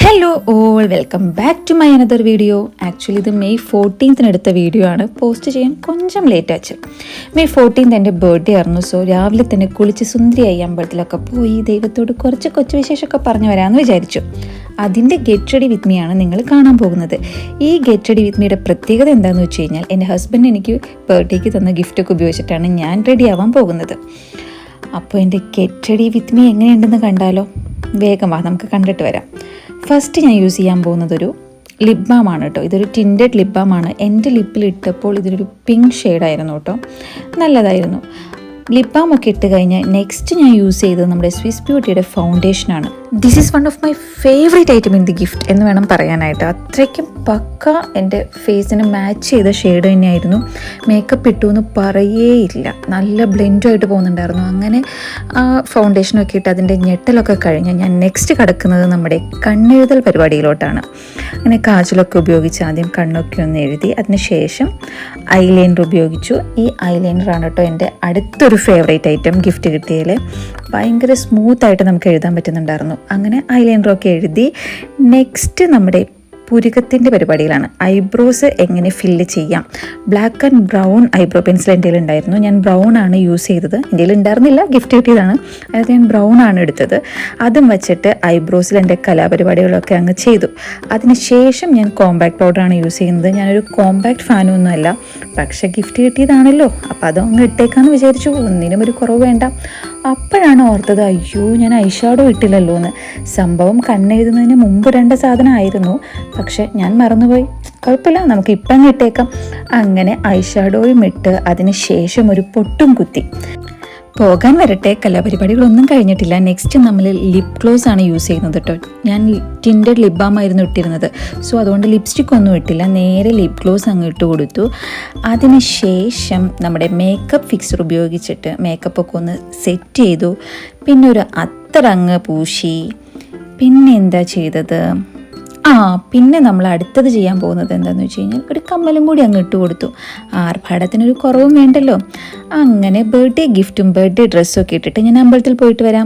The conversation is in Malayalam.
Hello all, welcome back to my another video. Actually ഇത് മെയ് 14 എടുത്ത വീഡിയോ ആണ്. പോസ്റ്റ് ചെയ്യാൻ కొంచెం ലേറ്റ് ആച്ചു. മെയ് 14 എൻ്റെ ബർത്ത്ഡേ ആയിരുന്നു. സോ രാവിലെ തന്നെ കുളിച്ച് സുന്ദരിയായി അമ്പലത്തിലൊക്കെ പോയി ദൈവത്തോട് കുറച്ച് കൊച്ചു വിശേഷമൊക്കെ പറഞ്ഞു വരാമെന്ന് വിചാരിച്ചു. അതിൻ്റെ ഗെറ്റ് റെഡി വിത്ത് മീ ആണ് നിങ്ങൾ കാണാൻ പോകുന്നത്. ഈ ഗെറ്റ് റെഡി വിത്ത് മീയുടെ പ്രത്യേകത എന്താണെന്ന് വെച്ച് കഴിഞ്ഞാൽ എൻ്റെ ഹസ്ബൻഡ് എനിക്ക് ബർത്ത്ഡേക്ക് തന്ന ഗിഫ്റ്റൊക്കെ ഉപയോഗിച്ചിട്ടാണ് ഞാൻ റെഡി ആവാൻ പോകുന്നത്. അപ്പോൾ എൻ്റെ ഗെറ്റ് റെഡി വിത്ത് മീ എങ്ങനെയുണ്ടെന്ന് കണ്ടാലോ? വേഗം വാ, നമുക്ക് കണ്ടിട്ട് വരാം. ഫസ്റ്റ് ഞാൻ യൂസ് ചെയ്യാൻ പോകുന്നതൊരു ലിപ് ബാം ആണ് കേട്ടോ. ഇതൊരു ടിൻറ്റഡ് ലിപ് ബാം ആണ്. എൻ്റെ ലിപ്പിൽ ഇട്ടപ്പോൾ ഇതിനൊരു പിങ്ക് ഷെയ്ഡായിരുന്നു കേട്ടോ, നല്ലതായിരുന്നു. ലിപ് ബാം ഒക്കെ ഇട്ട് കഴിഞ്ഞാൽ നെക്സ്റ്റ് ഞാൻ യൂസ് ചെയ്തത് നമ്മുടെ സ്വിസ് ബ്യൂട്ടിയുടെ ഫൗണ്ടേഷനാണ്. This is one of my favourite item in the gift എന്ന് വേണം പറയാനായിട്ട്. അത്രയ്ക്കും പക്ക എൻ്റെ ഫേസിന് മാച്ച് ചെയ്ത ഷെയ്ഡ് തന്നെയായിരുന്നു. മേക്കപ്പ് ഇട്ടു എന്ന് പറയേയില്ല, നല്ല ബ്ലെൻഡായിട്ട് പോകുന്നുണ്ടായിരുന്നു. അങ്ങനെ ആ ഫൗണ്ടേഷനൊക്കെ ഇട്ട് അതിൻ്റെ ഞെട്ടലൊക്കെ കഴിഞ്ഞ് ഞാൻ നെക്സ്റ്റ് കിടക്കുന്നത് നമ്മുടെ കണ്ണെഴുതൽ പരിപാടിയിലോട്ടാണ്. അങ്ങനെ കാജലൊക്കെ ഉപയോഗിച്ച് ആദ്യം കണ്ണൊക്കെ ഒന്ന് എഴുതി, അതിനുശേഷം ഐലൈനർ ഉപയോഗിച്ചു. ഈ ഐലൈനറാണ് കേട്ടോ എൻ്റെ അടുത്തൊരു ഫേവറേറ്റ് ഐറ്റം ഗിഫ്റ്റ് കിട്ടിയതിൽ. ഭയങ്കര സ്മൂത്തായിട്ട് നമുക്ക് എഴുതാൻ പറ്റുന്നുണ്ടായിരുന്നു. അങ്ങനെ ഐലൈനറൊക്കെ എഴുതി നെക്സ്റ്റ് നമ്മുടെ പുരുക്കത്തിൻ്റെ പരിപാടിയിലാണ്. ഐബ്രോസ് എങ്ങനെ ഫില്ല് ചെയ്യാം. Black and brown eyebrow pencil എൻ്റെ കയ്യിൽ ഉണ്ടായിരുന്നു. ഞാൻ ബ്രൗൺ ആണ് യൂസ് ചെയ്തത്. എൻ്റെ കയ്യിൽ ഉണ്ടായിരുന്നില്ല, ഗിഫ്റ്റ് കിട്ടിയതാണ്. അതായത് ഞാൻ ബ്രൗൺ ആണ് എടുത്തത്. അതും വെച്ചിട്ട് ഐബ്രോസിൽ എൻ്റെ കലാപരിപാടികളൊക്കെ അങ്ങ് ചെയ്തു. അതിനുശേഷം ഞാൻ കോമ്പാക്ട് പൗഡറാണ് യൂസ് ചെയ്യുന്നത്. ഞാനൊരു കോമ്പാക്ട് ഫാനൊന്നും അല്ല, പക്ഷേ ഗിഫ്റ്റ് കിട്ടിയതാണല്ലോ, അപ്പോൾ അതും അങ്ങ് ഇട്ടേക്കാന്ന് വിചാരിച്ചു. ഒന്നിനും ഒരു കുറവ് വേണ്ട. അപ്പോഴാണ് ഓർത്തത്, അയ്യോ ഞാൻ ഐഷാഡോ ഇട്ടില്ലല്ലോ എന്ന്. സംഭവം കണ്ണെഴുതുന്നതിന് മുമ്പ് ഇടേണ്ട സാധനമായിരുന്നു, പക്ഷെ ഞാൻ മറന്നുപോയി. കുഴപ്പമില്ല, നമുക്ക് ഇപ്പം അങ്ങ് ഇട്ടേക്കാം. അങ്ങനെ ഐഷാഡോയും ഇട്ട് അതിന് ശേഷം ഒരു പൊട്ടും കുത്തി പോകാൻ വരട്ടെ. കലാപരിപാടികളൊന്നും കഴിഞ്ഞിട്ടില്ല. നെക്സ്റ്റ് നമ്മൾ ലിപ് ഗ്ലോസ് ആണ് യൂസ് ചെയ്യുന്നത് കേട്ടോ. ഞാൻ ടിൻറ്റഡ് ലിപ് ബാം ആയിരുന്നു ഇട്ടിരുന്നത്. സോ അതുകൊണ്ട് ലിപ്സ്റ്റിക് ഒന്നും ഇട്ടില്ല, നേരെ ലിപ് ഗ്ലോസ് അങ്ങ് ഇട്ട് കൊടുത്തു. അതിന് ശേഷം നമ്മുടെ മേക്കപ്പ് ഫിക്സർ ഉപയോഗിച്ചിട്ട് മേക്കപ്പൊക്കെ ഒന്ന് സെറ്റ് ചെയ്തു. പിന്നെ ഒരു അത്തറങ്ങ് പൂശി. പിന്നെ എന്താ ചെയ്തത്? പിന്നെ നമ്മൾ അടുത്തത് ചെയ്യാൻ പോകുന്നത് എന്താണെന്ന് വെച്ച് കഴിഞ്ഞാൽ ഒരു കമ്മലും കൂടി അങ്ങ് ഇട്ട് കൊടുത്തു. ആർഭാടത്തിനൊരു കുറവും വേണ്ടല്ലോ. അങ്ങനെ ബർത്ത്ഡേ ഗിഫ്റ്റും ബർത്ത്ഡേ ഡ്രസ്സും ഒക്കെ ഇട്ടിട്ട് ഞാൻ അമ്പലത്തിൽ പോയിട്ട് വരാം.